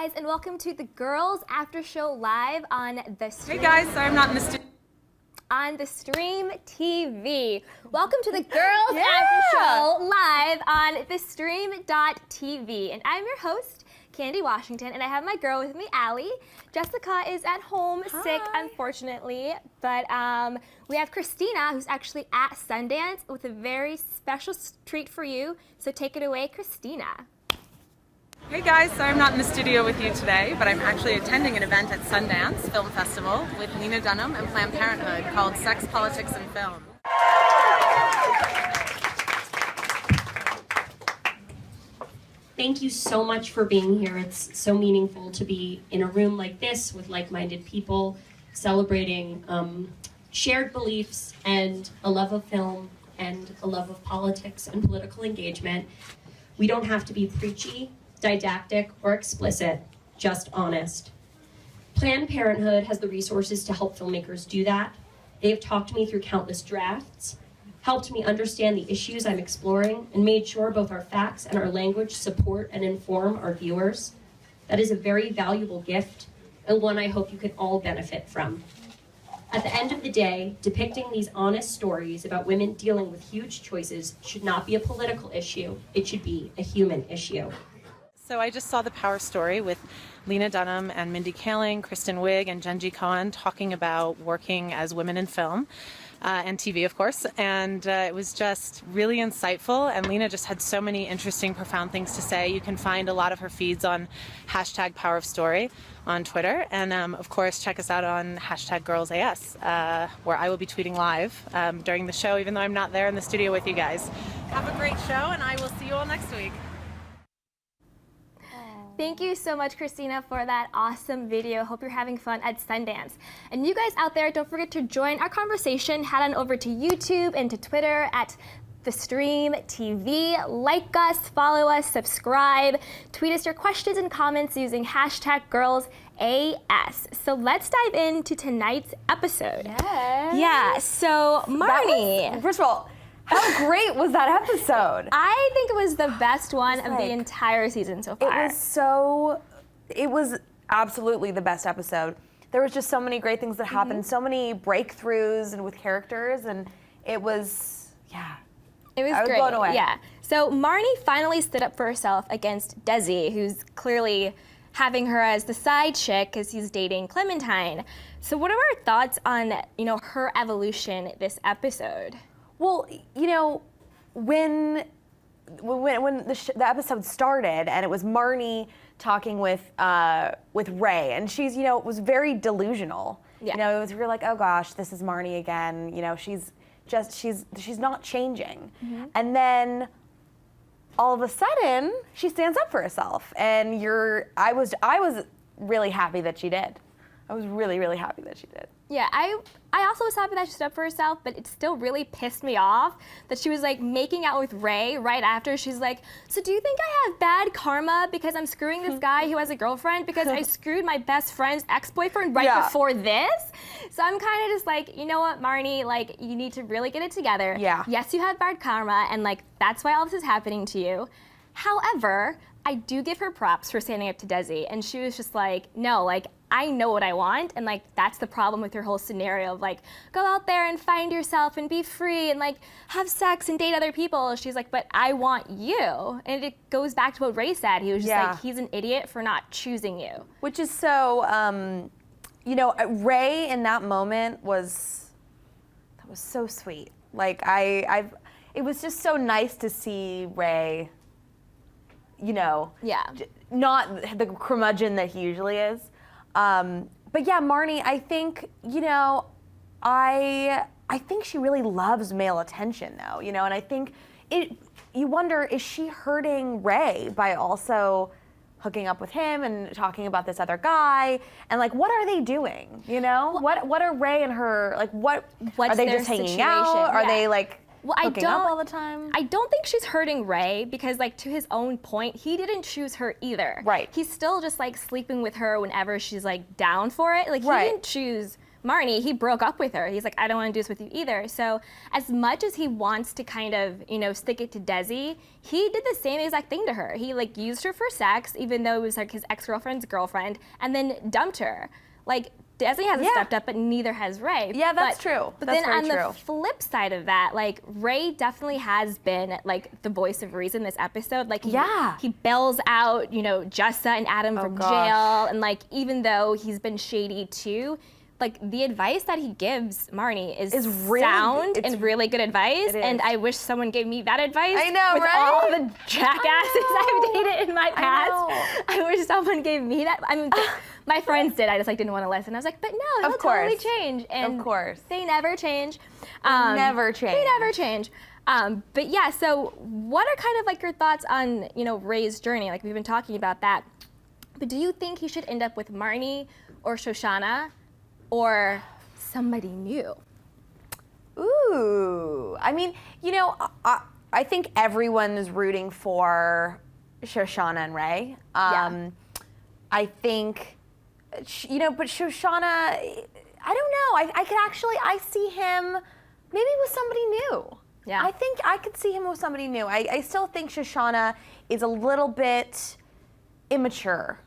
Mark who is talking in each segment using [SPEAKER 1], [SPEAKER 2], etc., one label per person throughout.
[SPEAKER 1] guys, and welcome to the Girls After Show live on the stream.
[SPEAKER 2] Hey guys, sorry I'm not in the studio.
[SPEAKER 1] On the Stream TV. Welcome to the Girls After Show live on the Stream.tv. And I'm your host, Candy Washington, and I have my girl with me, Allie. Jessica is at home sick, unfortunately, but we have Christina, who's actually at Sundance with a very special treat for you. So take it away, Christina.
[SPEAKER 2] Hey guys, sorry I'm not in the studio with you today, but I'm actually attending an event at Sundance Film Festival with Lena Dunham and Planned Parenthood called Sex, Politics, and Film.
[SPEAKER 3] Thank you so much for being here. It's so meaningful to be in a room like this with like-minded people celebrating shared beliefs and a love of film and a love of politics and political engagement. We don't have to be preachy, didactic, or explicit, just honest. Planned Parenthood has the resources to help filmmakers do that. They've talked me through countless drafts, helped me understand the issues I'm exploring, and made sure both our facts and our language support and inform our viewers. That is a very valuable gift, and one I hope you can all benefit from. At the end of the day, depicting these honest stories about women dealing with huge choices should not be a political issue, it should be a human issue.
[SPEAKER 2] So I just saw the Power Story with Lena Dunham and Mindy Kaling, Kristen Wiig, and Jenji Kohan talking about working as women in film and TV, of course. And it was just really insightful. And Lena just had so many interesting, profound things to say. You can find a lot of her feeds on #PowerOfStory on Twitter. And of course, check us out on #GirlsAS, where I will be tweeting live during the show, even though I'm not there in the studio with you guys. Have a great show, and I will see you all next week.
[SPEAKER 1] Thank you so much, Christina, for that awesome video. Hope you're having fun at Sundance. And you guys out there, don't forget to join our conversation. Head on over to YouTube and to Twitter at The Stream TV. Like us, follow us, subscribe. Tweet us your questions and comments using #GirlsAS. So let's dive into tonight's episode.
[SPEAKER 4] Yes.
[SPEAKER 1] Yeah, so Marnie.
[SPEAKER 4] First of all, how great was that episode?
[SPEAKER 1] I think it was the best one of the entire season so far.
[SPEAKER 4] It was absolutely the best episode. There was just so many great things that happened, so many breakthroughs and with characters, and it was,
[SPEAKER 1] It was
[SPEAKER 4] I was
[SPEAKER 1] great.
[SPEAKER 4] blown away.
[SPEAKER 1] Yeah. So Marnie finally stood up for herself against Desi, who's clearly having her as the side chick because he's dating Clementine. So what are our thoughts on, her evolution this episode?
[SPEAKER 4] Well, when the episode started and it was Marnie talking with Ray, and she's, was very delusional.
[SPEAKER 1] Yeah.
[SPEAKER 4] It was really like, oh gosh, this is Marnie again. She's not changing. And then all of a sudden she stands up for herself, and I was really happy that she did. I was really, really happy that she did.
[SPEAKER 1] Yeah, I also was happy that she stood up for herself, but it still really pissed me off that she was like making out with Ray right after. She's like, so do you think I have bad karma because I'm screwing this guy who has a girlfriend because I screwed my best friend's ex-boyfriend right before this? So I'm kind of just like, you know what, Marnie, like you need to really get it together.
[SPEAKER 4] Yeah.
[SPEAKER 1] Yes, you have bad karma, and like that's why all this is happening to you. However, I do give her props for standing up to Desi, and she was just like, no, like I know what I want, and like that's the problem with her whole scenario of like go out there and find yourself and be free and like have sex and date other people. She's like, but I want you, and it goes back to what Ray said. He was just like, he's an idiot for not choosing you.
[SPEAKER 4] Which is so, Ray in that moment was so sweet. Like it was just so nice to see Ray. Not the curmudgeon that he usually is. But yeah, Marnie, I think, I think she really loves male attention though, and I think you wonder, is she hurting Ray by also hooking up with him and talking about this other guy? And like, what are they doing? What are Ray and her, like, what's are they just hanging out? Are they like, hooking up all the time?
[SPEAKER 1] I don't think she's hurting Ray because, like, to his own point, he didn't choose her either.
[SPEAKER 4] Right.
[SPEAKER 1] He's still just like sleeping with her whenever she's like down for it. Like he didn't choose Marnie, he broke up with her. He's like, I don't want to do this with you either. So as much as he wants to kind of, stick it to Desi, he did the same exact thing to her. He like used her for sex, even though it was like his ex-girlfriend's girlfriend, and then dumped her. Like, Desi hasn't stepped up, but neither has Ray.
[SPEAKER 4] Yeah, that's true.
[SPEAKER 1] But
[SPEAKER 4] that's
[SPEAKER 1] then on
[SPEAKER 4] very true.
[SPEAKER 1] the flip side of that, like, Ray definitely has been like the voice of reason this episode. Like, he bails out, Jessa and Adam from jail, and like, even though he's been shady too, like the advice that he gives Marnie is really sound and really good advice. And I wish someone gave me that advice.
[SPEAKER 4] I know,
[SPEAKER 1] with
[SPEAKER 4] right?
[SPEAKER 1] all the jackasses I've dated in my past. I wish someone gave me that. I mean, my friends did. I just like didn't want to listen. I was like, but no, he'll totally change. And
[SPEAKER 4] of course,
[SPEAKER 1] they never change.
[SPEAKER 4] Never change.
[SPEAKER 1] They never change. But yeah, so what are kind of like your thoughts on Ray's journey? Like we've been talking about that. But do you think he should end up with Marnie or Shoshana? Or somebody new?
[SPEAKER 4] Ooh, I mean, I think everyone is rooting for Shoshana and Ray. I think, but Shoshana, I don't know. I see him maybe with somebody new.
[SPEAKER 1] Yeah.
[SPEAKER 4] I think I could see him with somebody new. I still think Shoshana is a little bit immature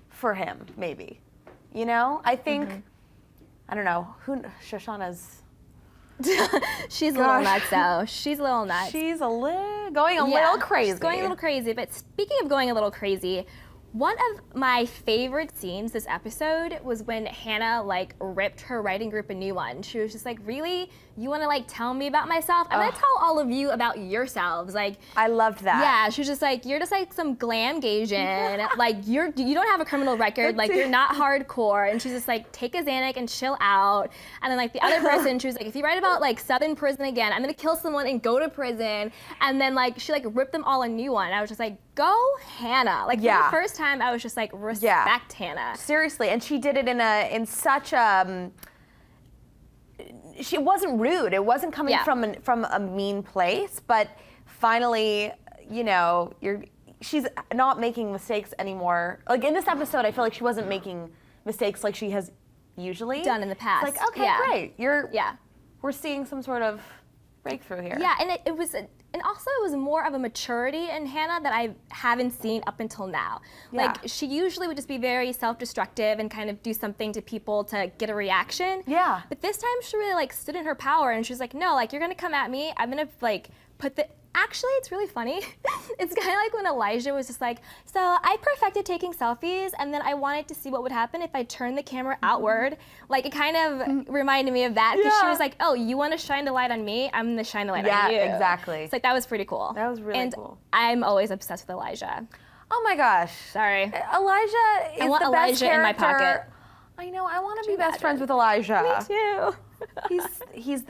[SPEAKER 4] for him, maybe. I think. I don't know. Shoshana's...
[SPEAKER 1] She's a little nuts, though. She's a little nuts.
[SPEAKER 4] She's going a little crazy.
[SPEAKER 1] She's going a little crazy. But speaking of going a little crazy, one of my favorite scenes this episode was when Hannah, like, ripped her writing group a new one. She was just like, really? You want to, like, tell me about myself? I'm going to tell all of you about yourselves. Like,
[SPEAKER 4] I loved that.
[SPEAKER 1] Yeah, she was just like, you're just like some glam Gasian. Like, you don't have a criminal record. Like, you're not hardcore. And she's just like, take a Xanax and chill out. And then, like, the other person, she was like, if you write about, like, Southern prison again, I'm going to kill someone and go to prison. And then, like, she, like, ripped them all a new one. And I was just like, go Hannah. Like, for the first time, I was just like, respect Hannah.
[SPEAKER 4] Seriously. And she did it in such she wasn't rude. It wasn't coming from a mean place, but finally, she's not making mistakes anymore. Like in this episode, I feel like she wasn't making mistakes like she has usually
[SPEAKER 1] done in the past.
[SPEAKER 4] It's like, okay, great. We're seeing some sort of breakthrough here.
[SPEAKER 1] Yeah, and it was more of a maturity in Hannah that I haven't seen up until now. Like, she usually would just be very self-destructive and kind of do something to people to get a reaction.
[SPEAKER 4] Yeah.
[SPEAKER 1] But this time she really, like, stood in her power and she was like, no, like, you're gonna come at me, I'm gonna, like, Actually, it's really funny. It's kind of like when Elijah was just like, so I perfected taking selfies, and then I wanted to see what would happen if I turned the camera outward. Like, it kind of reminded me of that, because she was like, oh, you want to shine the light on me? I'm going to shine the light on you.
[SPEAKER 4] Yeah, exactly.
[SPEAKER 1] It's like, that was pretty cool.
[SPEAKER 4] That was really
[SPEAKER 1] and
[SPEAKER 4] cool.
[SPEAKER 1] I'm always obsessed with Elijah.
[SPEAKER 4] Oh my gosh.
[SPEAKER 1] Sorry.
[SPEAKER 4] Elijah is
[SPEAKER 1] I want
[SPEAKER 4] the best
[SPEAKER 1] Elijah
[SPEAKER 4] character.
[SPEAKER 1] in my pocket.
[SPEAKER 4] I know, I want to be best friends with Elijah.
[SPEAKER 1] Me too.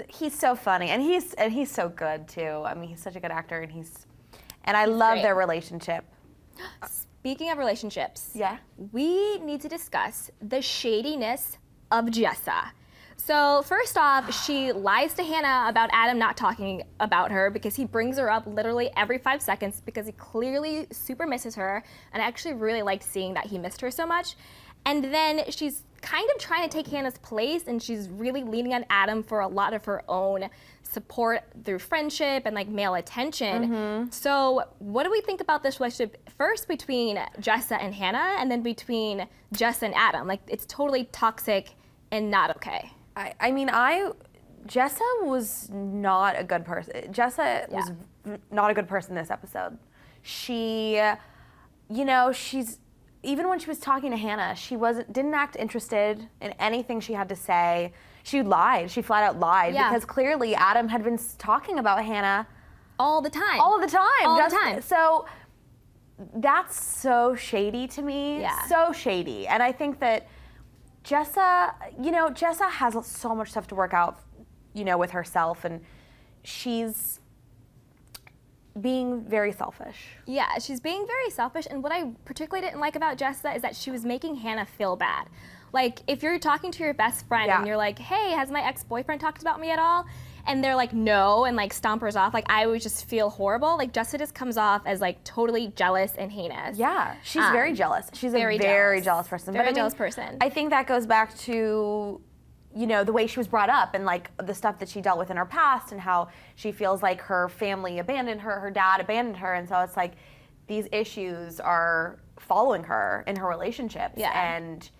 [SPEAKER 4] He's so funny, and he's so good too. I mean, he's such a good actor, and I love their relationship.
[SPEAKER 1] Speaking of relationships,
[SPEAKER 4] yeah,
[SPEAKER 1] we need to discuss the shadiness of Jessa. So first off, she lies to Hannah about Adam not talking about her because he brings her up literally every 5 seconds because he clearly super misses her, and I actually really liked seeing that he missed her so much. And then she's kind of trying to take Hannah's place, and she's really leaning on Adam for a lot of her own support through friendship and like male attention. So what do we think about this relationship, first between Jessa and Hannah, and then between Jessa and Adam? Like, it's totally toxic and not okay.
[SPEAKER 4] I mean, Jessa was not a good person. Jessa was not a good person this episode. She, she's, even when she was talking to Hannah, she didn't act interested in anything she had to say. She lied. She flat out lied because clearly Adam had been talking about Hannah
[SPEAKER 1] all the time.
[SPEAKER 4] All the time.
[SPEAKER 1] All the time.
[SPEAKER 4] So that's so shady to me.
[SPEAKER 1] Yeah.
[SPEAKER 4] So shady. And I think that Jessa has so much stuff to work out, with herself, and she's being very selfish. Yeah,
[SPEAKER 1] she's being very selfish, and what I particularly didn't like about Jessa is that she was making Hannah feel bad. Like, if you're talking to your best friend and you're like, hey, has my ex-boyfriend talked about me at all? And they're like, no, and like stompers off, like I would just feel horrible. Like, Jessa just comes off as like totally jealous and heinous.
[SPEAKER 4] Yeah, she's very jealous. She's a very jealous person.
[SPEAKER 1] Very jealous person.
[SPEAKER 4] I think that goes back to, you know, the way she was brought up and like the stuff that she dealt with in her past and how she feels like her family abandoned her, her dad abandoned her. And so it's like these issues are following her in her relationships. And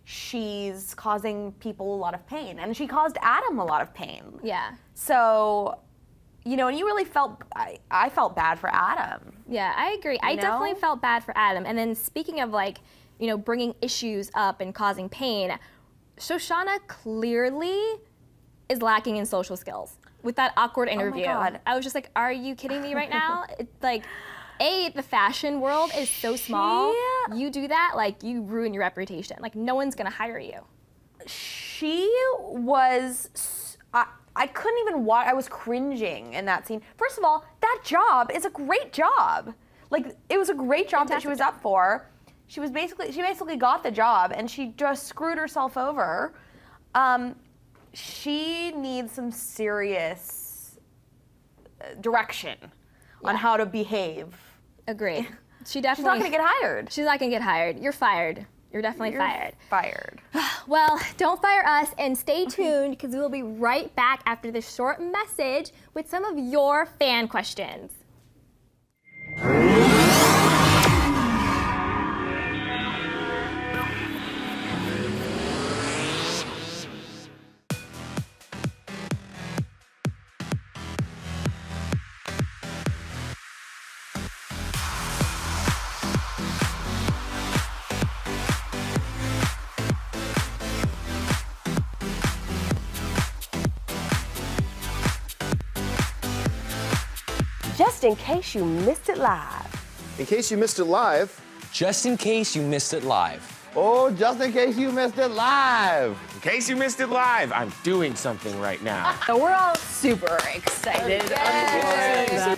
[SPEAKER 4] she's causing people a lot of pain. And she caused Adam a lot of pain.
[SPEAKER 1] Yeah.
[SPEAKER 4] So, you know, and you really felt, I felt bad for Adam.
[SPEAKER 1] Yeah, I agree. I definitely felt bad for Adam. And then speaking of like, you know, bringing issues up and causing pain, Shoshana clearly is lacking in social skills with that awkward interview.
[SPEAKER 4] Oh my God.
[SPEAKER 1] I was just like, are you kidding me right now? It's like, the fashion world is so small. You do that, like, you ruin your reputation. Like, no one's gonna hire you.
[SPEAKER 4] She was, I couldn't even watch, I was cringing in that scene. First of all, that job is a great job. Like, it was a great job that she was up for. She basically got the job and she just screwed herself over. She needs some serious direction on how to behave.
[SPEAKER 1] Agreed. She definitely.
[SPEAKER 4] She's not gonna get hired.
[SPEAKER 1] She's not gonna get hired. You're fired. You're definitely fired.
[SPEAKER 4] Fired.
[SPEAKER 1] Well, don't fire us and stay tuned because we will be right back after this short message with some of your fan questions.
[SPEAKER 5] Just in case you missed it live.
[SPEAKER 6] In case you missed it live.
[SPEAKER 7] Just in case you missed it live.
[SPEAKER 6] Oh, just in case you missed it live.
[SPEAKER 8] In case you missed it live, I'm doing something right now.
[SPEAKER 5] So we're all super excited.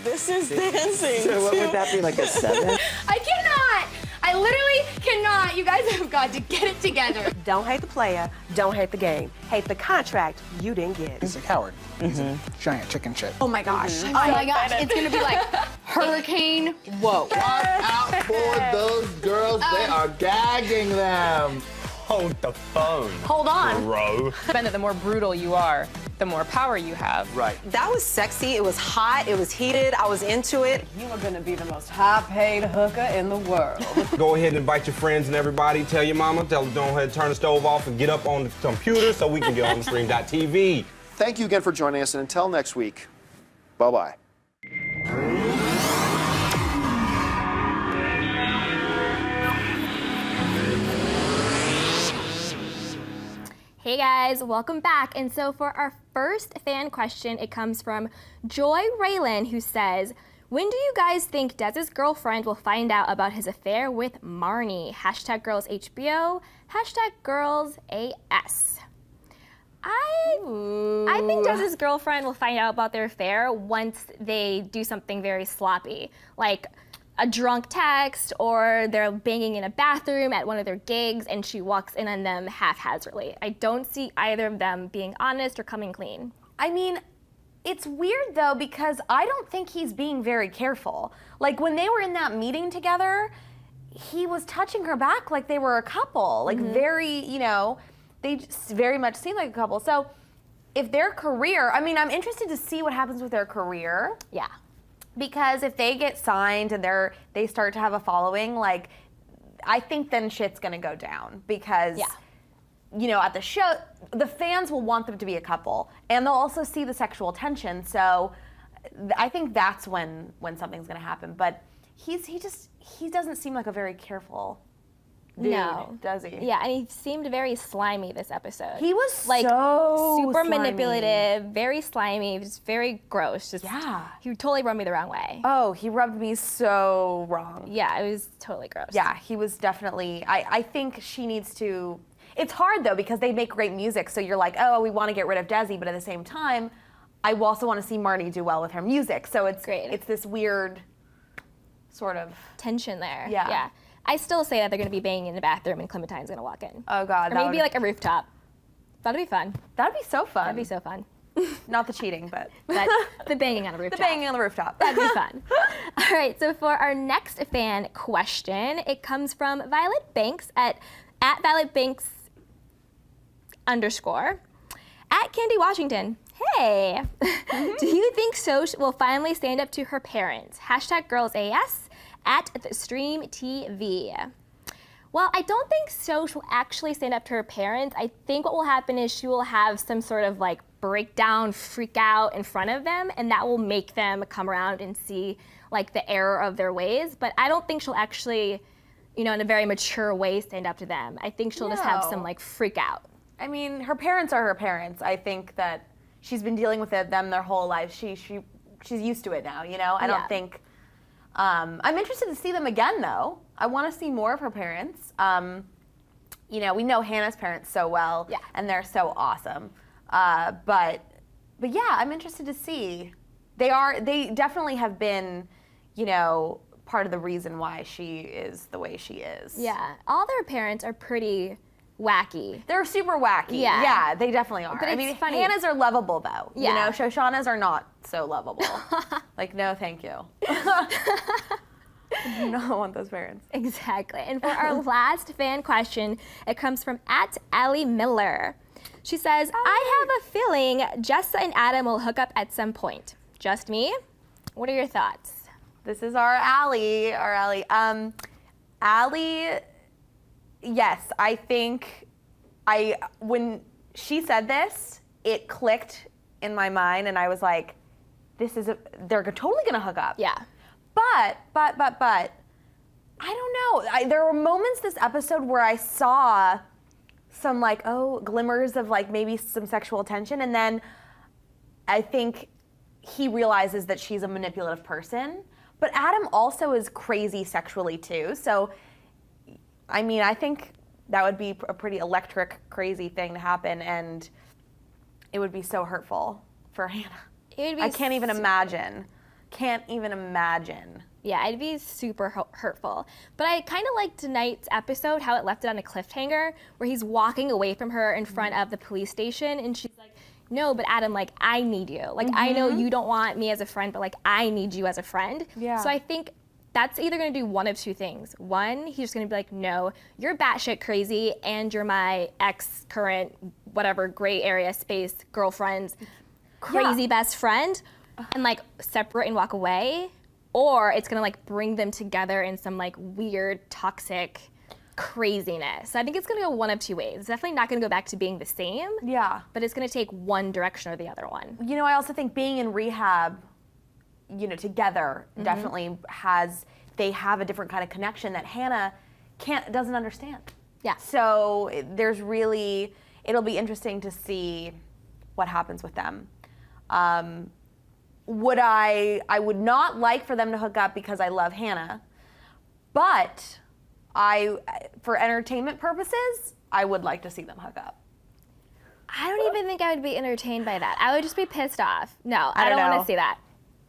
[SPEAKER 5] This is dancing.
[SPEAKER 6] So what would that be, like a 7?
[SPEAKER 9] I cannot! I literally cannot. You guys have got to get it together.
[SPEAKER 5] Don't hate the player, don't hate the game. Hate the contract you didn't get.
[SPEAKER 10] He's a coward. He's a giant chicken shit.
[SPEAKER 9] Oh my gosh. Oh my gosh. It's going to be like hurricane. Whoa.
[SPEAKER 6] Watch out for those girls. They are gagging them.
[SPEAKER 8] Hold the phone.
[SPEAKER 9] Hold on.
[SPEAKER 8] Bro.
[SPEAKER 11] The more brutal you are, the more power you have.
[SPEAKER 6] Right.
[SPEAKER 5] That was sexy, it was hot, it was heated, I was into it. You are gonna be the most high-paid hooker in the world.
[SPEAKER 8] Go ahead and invite your friends and everybody. Tell your mama, tell them go ahead and turn the stove off and get up on the computer so we can get on the stream.tv.
[SPEAKER 6] Thank you again for joining us, and until next week, bye-bye.
[SPEAKER 1] Hey guys, welcome back. And so for our first fan question, it comes from Joy Raylan, who says, when do you guys think Dez's girlfriend will find out about his affair with Marnie? Hashtag girls HBO, hashtag girls AS. I think Dez's girlfriend will find out about their affair once they do something very sloppy, like a drunk text, or they're banging in a bathroom at one of their gigs and she walks in on them haphazardly. I don't see either of them being honest or coming clean.
[SPEAKER 4] I mean, it's weird though because I don't think he's being very careful. Like when they were in that meeting together, he was touching her back like they were a couple, like very, you know, they just very much seem like a couple. So if their career, I mean, I'm interested to see what happens with their career.
[SPEAKER 1] Yeah.
[SPEAKER 4] Because if they get signed and they start to have a following, like, I think then shit's gonna go down because, you know, at the show, the fans will want them to be a couple, and they'll also see the sexual tension. So, I think that's when something's gonna happen. But he doesn't seem like a very careful dude, does he?
[SPEAKER 1] Yeah, and he seemed very slimy this episode.
[SPEAKER 4] He was
[SPEAKER 1] like
[SPEAKER 4] so
[SPEAKER 1] super
[SPEAKER 4] slimy.
[SPEAKER 1] Manipulative, very slimy, just very gross. Just, he totally rubbed me the wrong way.
[SPEAKER 4] Oh, he rubbed me so wrong.
[SPEAKER 1] Yeah, it was totally gross.
[SPEAKER 4] Yeah, he was definitely, I think she needs to, it's hard though because they make great music, so you're like, oh, we want to get rid of Desi, but at the same time, I also want to see Marnie do well with her music. So it's
[SPEAKER 1] great.
[SPEAKER 4] It's this weird sort of
[SPEAKER 1] tension there.
[SPEAKER 4] Yeah.
[SPEAKER 1] I still say that they're going to be banging in the bathroom and Clementine's going to walk in.
[SPEAKER 4] Oh God.
[SPEAKER 1] Or maybe like a rooftop. That'd be fun.
[SPEAKER 4] That'd be so fun.
[SPEAKER 1] That'd be so fun.
[SPEAKER 4] Not the cheating, but
[SPEAKER 1] the banging on a rooftop.
[SPEAKER 4] The banging on the rooftop.
[SPEAKER 1] That'd be fun. All right, so for our next fan question, it comes from Violet Banks at Violet Banks _. At Candy Washington, hey, do you think Soch will finally stand up to her parents? #GirlsAS at the Stream TV. Well, I don't think Soch will actually stand up to her parents. I think what will happen is she will have some sort of like breakdown, freak out in front of them, and that will make them come around and see like the error of their ways. But I don't think she'll actually, in a very mature way stand up to them. I think she'll just have some like freak out.
[SPEAKER 4] I mean, her parents are her parents. I think that she's been dealing with them their whole life. She's used to it now, I don't think. I'm interested to see them again, though. I want to see more of her parents. We know Hannah's parents so well, and they're so awesome. But yeah, I'm interested to see. They definitely have been, part of the reason why she is the way she is.
[SPEAKER 1] Yeah, all their parents are pretty wacky.
[SPEAKER 4] They're super wacky. Yeah, they definitely are.
[SPEAKER 1] But it's funny.
[SPEAKER 4] Hannah's are lovable though.
[SPEAKER 1] Yeah.
[SPEAKER 4] Shoshana's are not so lovable. Like, no, thank you. I do not want those parents.
[SPEAKER 1] Exactly. And for our last fan question, it comes from @Allie Miller. She says, I have a feeling Jessa and Adam will hook up at some point. Just me? What are your thoughts?
[SPEAKER 4] This is our Allie. Allie, yes, I think when she said this, it clicked in my mind and I was like, they're totally gonna hook up.
[SPEAKER 1] Yeah.
[SPEAKER 4] But, I don't know. There were moments this episode where I saw some glimmers of maybe some sexual tension, and then I think he realizes that she's a manipulative person. But Adam also is crazy sexually too. So, I think that would be a pretty electric, crazy thing to happen, and it would be so hurtful for Hannah. I can't even imagine.
[SPEAKER 1] Yeah, it'd be super hurtful. But I kind of liked tonight's episode, how it left it on a cliffhanger, where he's walking away from her in front of the police station, and she's like, no, but Adam, I need you. I know you don't want me as a friend, but I need you as a friend.
[SPEAKER 4] Yeah.
[SPEAKER 1] So I think that's either going to do one of two things. One, he's just going to be like, no, you're batshit crazy, and you're my current, whatever, gray area space girlfriend's crazy best friend, and separate and walk away. Or it's going to bring them together in some weird, toxic craziness. So I think it's going to go one of two ways. It's definitely not going to go back to being the same.
[SPEAKER 4] Yeah.
[SPEAKER 1] But it's going to take one direction or the other one.
[SPEAKER 4] I also think being in rehab, together definitely they have a different kind of connection that Hannah doesn't understand.
[SPEAKER 1] Yeah.
[SPEAKER 4] So it'll be interesting to see what happens with them. I would not like for them to hook up because I love Hannah, but for entertainment purposes, I would like to see them hook up.
[SPEAKER 1] I don't even think I would be entertained by that. I would just be pissed off. No, I don't
[SPEAKER 4] know.
[SPEAKER 1] want to see that.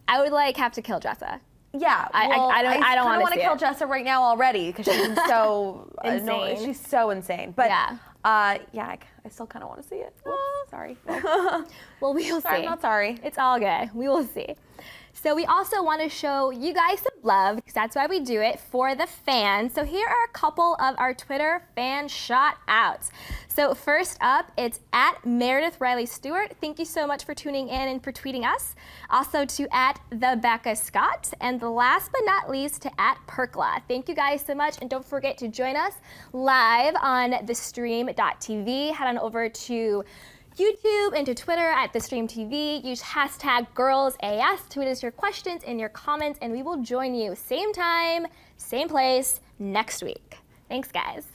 [SPEAKER 1] I would have to kill Jessa.
[SPEAKER 4] Yeah,
[SPEAKER 1] I don't want to
[SPEAKER 4] kill Jessa right now already because she's so
[SPEAKER 1] insane.
[SPEAKER 4] She's so insane. But
[SPEAKER 1] yeah,
[SPEAKER 4] I still kind of want to see it. Oops, sorry.
[SPEAKER 1] Well, we'll see.
[SPEAKER 4] I'm not sorry.
[SPEAKER 1] It's all good. We will see. So we also want to show you guys some love, because that's why we do it, for the fans. So here are a couple of our Twitter fan shout outs. So first up, it's @Meredith Riley Stewart. Thank you so much for tuning in and for tweeting us. Also to @TheBeccaScott. And the last but not least to @Perkla. Thank you guys so much. And don't forget to join us live on thestream.tv. Head on over to YouTube and to Twitter @TheStreamTV. Use #GirlsAS. Tweet us your questions and your comments, and we will join you same time, same place next week. Thanks, guys.